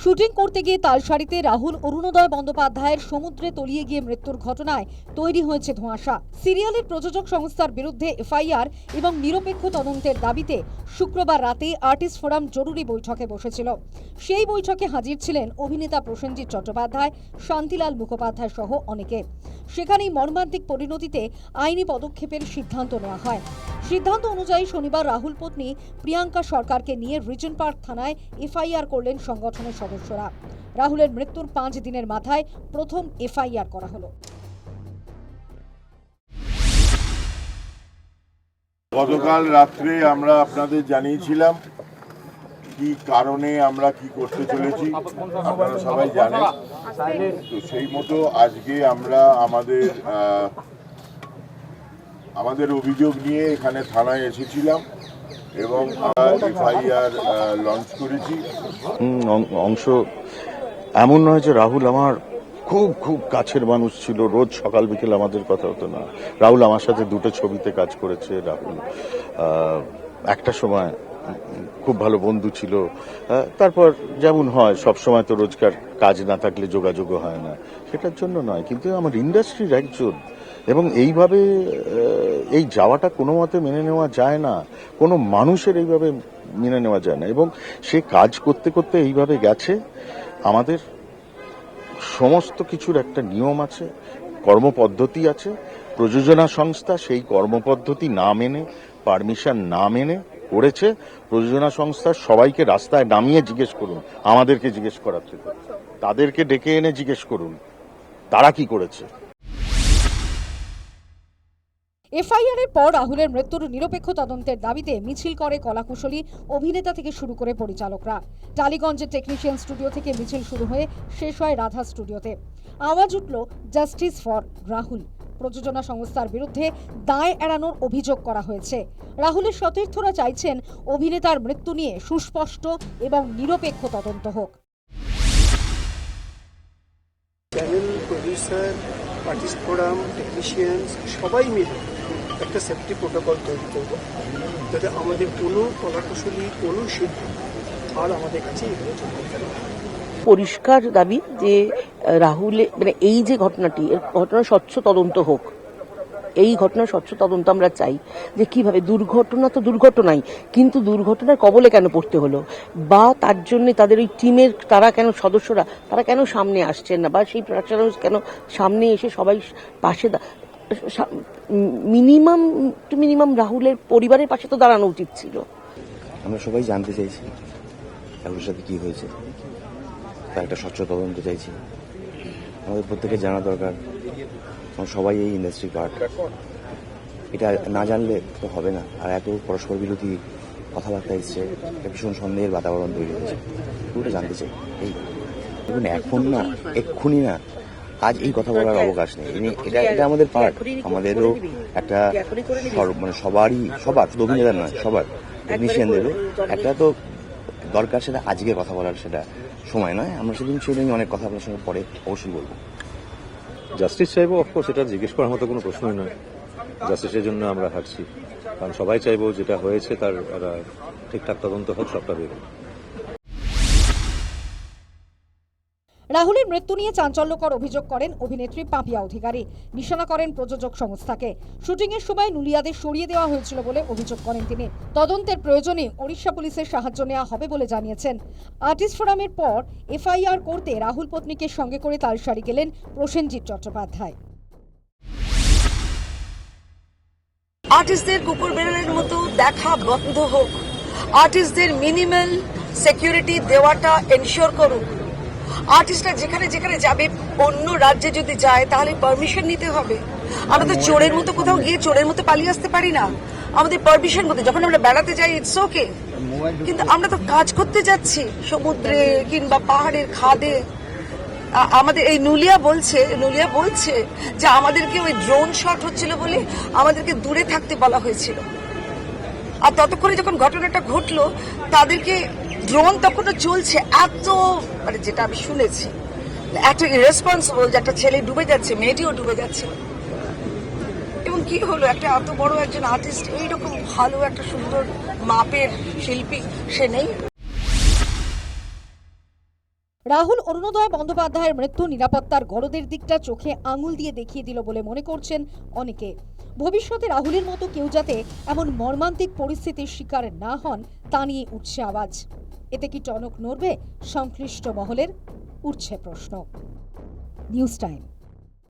Shooting করতে গিয়ে তালসারিতে রাহুল অরুণোদয় বন্দ্যোপাধ্যায়ের সমুদ্রে তলিয়ে গিয়ে মৃত্যুর ঘটনায় তৈরি হয়েছে ধোঁয়াশা। সিরিয়ালের প্রযোজক সংস্থার বিরুদ্ধে এফআইআর এবং নিরপেক্ষ তদন্তের দাবিতে শুক্রবার রাতে আর্টিস্ট ফোরাম জরুরি বৈঠকে বসেছিল। সেই বৈঠকে হাজির ছিলেন অভিনেতা প্রসেনজিৎ চট্টোপাধ্যায়, শান্তিলাল মুখোপাধ্যায় সহ অনেকে। সেখানেই মর্মান্তিক পরিণতিতে আইনি পদক্ষেপের সিদ্ধান্ত নেওয়া হয়। সিদ্ধান্ত অনুযায়ী শনিবার রাহুল পত্নী প্রিয়াঙ্কা সরকারকে নিয়ে রিজেন্ট পার্ক থানায় এফআইআর করলেন সংগঠনের সদস্যরা। রাহুলের মৃত্যুর 5 দিনের মাথায় প্রথম এফআইআর করা হলো। গতকাল রাত্রে আমরা আপনাদের জানিয়েছিলাম কি কারণে আমরা কি করতে চলেছি, আপনারা সবাই জানেন। তো সেই মতো আজকে আমরা আমাদের অভিযোগ নিয়ে এখানে থানায় এসেছিলাম এবং আমরা এফআইআর লঞ্চ করেছি। অংশ এমন নয় যে রাহুল আমার খুব খুব কাছের মানুষ ছিল, রোজ সকাল বিকেল আমাদের কথা হতো না। রাহুল আমার সাথে 2টো ছবিতে কাজ করেছে। রাহুল একটা সময় খুব ভালো বন্ধু ছিল। তারপর যেমন হয় সব সময় তো রোজকার কাজ না থাকলে যোগাযোগও হয় না, সেটার জন্য নয়। কিন্তু আমার ইন্ডাস্ট্রির একজন, এবং এইভাবে এই যাওয়াটা কোনো মতে মেনে নেওয়া যায় না, কোনো মানুষের এইভাবে মেনে নেওয়া যায় না। এবং সে কাজ করতে করতে এইভাবে গেছে। আমাদের সমস্ত কিছুর একটা নিয়ম আছে, কর্মপদ্ধতি আছে। প্রযোজনা সংস্থা সেই কর্মপদ্ধতি না মেনে, পারমিশন না মেনে করেছে। প্রযোজনা সংস্থার সবাইকে রাস্তায় নামিয়ে জিজ্ঞেস করুন, আমাদেরকে জিজ্ঞেস করার থেকে তাদেরকে ডেকে এনে জিজ্ঞেস করুন তারা কি করেছে। এফআইআর এর পর রাহুলের মৃত্যুর নিরপেক্ষ তদন্তের দাবিতে মিছিল করে কলাকুশলী, অভিনেতা থেকে শুরু করে পরিচালকরা। টালিগঞ্জের টেকনিশিয়ান স্টুডিও থেকে মিছিল শুরু হয়ে শেষ হয় রাধা স্টুডিওতে। আওয়াজ উঠল জাস্টিস ফর রাহুল। প্রযোজনা সংস্থার বিরুদ্ধে দায় এড়ানোর অভিযোগ করা হয়েছে। রাহুলের সতীর্থরা চাইছেন অভিনেতার মৃত্যু নিয়ে সুস্পষ্ট এবং নিরপেক্ষ তদন্ত হোক। Channel, producer, artist forum, technicians সবাই মিলে একটা সেফটি প্রোটোকল তৈরি করবো, যাতে আমাদের কোনো কলাকুশলী কোনো শিল্পী আর আমাদের কাছে এগুলো চলতে পারে। পরিষ্কার দাবি যে রাহুল মানে এই যে ঘটনাটি, এর ঘটনার স্বচ্ছ তদন্ত হোক। এই ঘটনার স্বচ্ছ তদন্ত আমরা চাই। যে কিভাবে দুর্ঘটনা তো দুর্ঘটনাই, কিন্তু দুর্ঘটনার কবলে কেন পড়তে হলো, বা তার জন্য তাদের ওই টিমের তারা কেন সদস্যরা তারা কেন সামনে আসছেন না, বা সেই প্রোডাকশন হাউস কেন সামনে এসে সবাই পাশে মিনিমাম রাহুলের পরিবারের পাশে তো দাঁড়ানো উচিত ছিল। আমরা সবাই জানতে চাইছি রাহুলের সাথে কি হয়েছে, তার একটা স্বচ্ছ তদন্ত চাইছি। আমাদের প্রত্যেকের জানা দরকার, সবাই এই ইন্ডাস্ট্রি পার্ট, এটা না জানলে তো হবে না। আর এত পরস্পর বিরোধী কথাবার্তা এসছে, ভীষণ সন্দেহের বাতাবরণ তৈরি হয়েছে। পুরোটা জানতে চাই। এই দেখুন, এখন না, এক্ষুনি না, আজ এই কথা বলার অবকাশ নেই। এটা আমাদের পার্ট, আমাদেরও একটা মানে সবার শুধু অভিনেতার নয়, সবার টেকনিশিয়ানদেরও একটা তো দরকার, সেটা আজকে কথা বলার সেটা সময় নয়। আমরা সেদিন অনেক কথা আপনার সঙ্গে পরে অবশ্যই বলবো। জাস্টিস চাইবো, অফকোর্স এটা জিজ্ঞেস করার মতো কোনো প্রশ্নই নয়। জাস্টিসের জন্য আমরা হাঁটছি, কারণ সবাই চাইবো যেটা হয়েছে তার ঠিকঠাক তদন্ত হোক, সবটা বেরোক। রাহুলের মৃত্যু নিয়ে চাঞ্চল্যকর অভিযোগ করেন অভিনেত্রী পাপিয়া অধিকারী। নিশানা করেন প্রযোজক সংস্থাকে। শুটিংয়ের সময় নুলিয়াদের সরিয়ে দেওয়া হয়েছিল বলে অভিযোগ করেন তিনি। তদন্তের প্রয়োজনে ওড়িশা পুলিশের সাহায্য নেওয়া হবে বলে জানিয়েছেন। আর্টিস্ট ফোরামের পর এফআইআর করতে রাহুল পত্নীকে সঙ্গে করে তালসারি গেলেন প্রসেনজিৎ চট্টোপাধ্যায়। আর্টিস্টদের কুকুর বেড়ালের মতো দেখা বন্ধ হোক। আর্টিস্টদের মিনিমাল সিকিউরিটি দেওয়াটা এনশিওর করুক। আর্টিস্টরা যেখানে যেখানে যাবে, অন্য রাজ্যে যদি যায় তাহলে পারমিশন নিতে হবে। আমরা তো চোরের মতো কোথাও গিয়ে চোরের মতো পালিয়ে আসতে পারি না। আমাদের পারমিশন মতো যখন আমরা বেড়াতে যাই ইটস ওকে, কিন্তু আমরা তো কাজ করতে যাচ্ছি সমুদ্রে কিংবা পাহাড়ের খাদে। আমাদের এই নুলিয়া বলছে যে আমাদেরকে ওই ড্রোন শট হচ্ছিল বলে আমাদেরকে দূরে থাকতে বলা হয়েছিল। আর ততক্ষণে যখন ঘটনাটা ঘটলো, তাদেরকে ড্রোন তখনও চলছে, এত মানে যেটা আমি শুনেছি, এত ইরেসপন্সিবল যে একটা ছেলে ডুবে যাচ্ছে, মেয়েটিও ডুবে যাচ্ছে। এবং কি হলো, একটা এত বড় একজন আর্টিস্ট, এইরকম ভালো একটা সুন্দর মাপের শিল্পী সে নেই। রাহুল অরুণোদয় বন্দ্যোপাধ্যায়ের মৃত্যু নিরাপত্তার গরদের দিকটা চোখে আঙুল দিয়ে দেখিয়ে দিল বলে মনে করছেন অনেকে। ভবিষ্যতে রাহুলের মতো কেউ যাতে এমন মর্মান্তিক পরিস্থিতির শিকার না হন তা নিয়ে উঠছে আওয়াজ। এতে কি টনক নড়বে সংশ্লিষ্ট মহলের? উঠছে প্রশ্ন। News time.